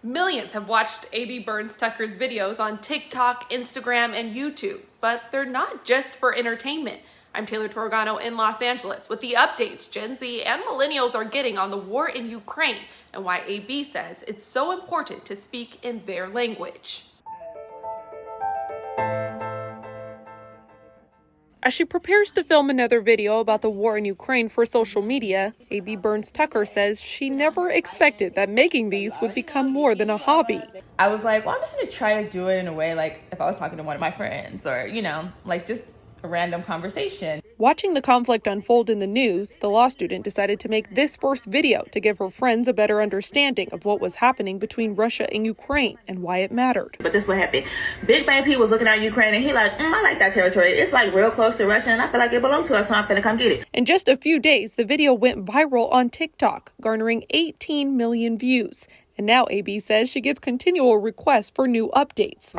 Millions have watched A.B. Burns Tucker's videos on TikTok, Instagram, and YouTube, but they're not just for entertainment. I'm Taylor Torgano in Los Angeles with the updates Gen Z and millennials are getting on the war in Ukraine and why A.B. says it's so important to speak in their language. As she prepares to film another video about the war in Ukraine for social media, A.B. Burns Tucker says she never expected that making these would become more than a hobby. I was like, well, I'm just gonna try to do it in a way like if I was talking to one of my friends or, like just a random conversation. Watching the conflict unfold in the news, the law student decided to make this first video to give her friends a better understanding of what was happening between Russia and Ukraine and why it mattered. But this is what happened. Big Bang P was looking at Ukraine and he like, I like that territory. It's like real close to Russia and I feel like it belongs to us, so I'm gonna come get it. In just a few days, the video went viral on TikTok, garnering 18 million views. And now A.B. says she gets continual requests for new updates.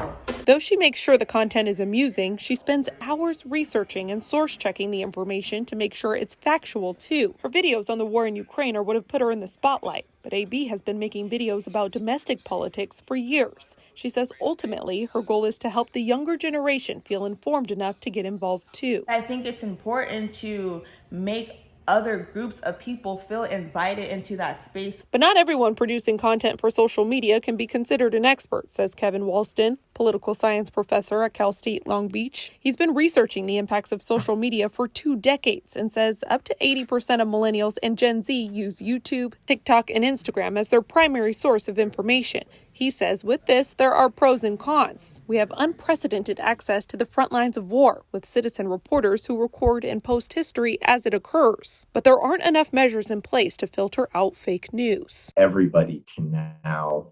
Though she makes sure the content is amusing, she spends hours researching and source-checking the information to make sure it's factual, too. Her videos on the war in Ukraine are what have put her in the spotlight, but A.B. has been making videos about domestic politics for years. She says ultimately her goal is to help the younger generation feel informed enough to get involved, too. I think it's important to make other groups of people feel invited into that space. But not everyone producing content for social media can be considered an expert, says Kevin Walston, political science professor at Cal State Long Beach. He's been researching the impacts of social media for 2 decades and says up to 80% of millennials and Gen Z use YouTube, TikTok, and Instagram as their primary source of information. He says with this, there are pros and cons. We have unprecedented access to the front lines of war with citizen reporters who record and post history as it occurs. But there aren't enough measures in place to filter out fake news. Everybody can now,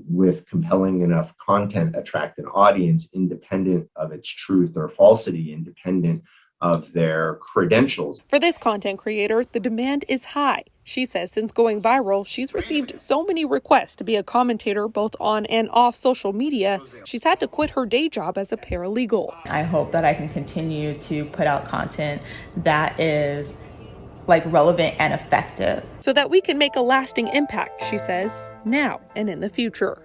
with compelling enough content, attract an audience independent of its truth or falsity, independent of their credentials. For this content creator, the demand is high. She says since going viral, she's received so many requests to be a commentator both on and off social media, she's had to quit her day job as a paralegal. I hope that I can continue to put out content that is relevant and effective, so that we can make a lasting impact, she says, now and in the future.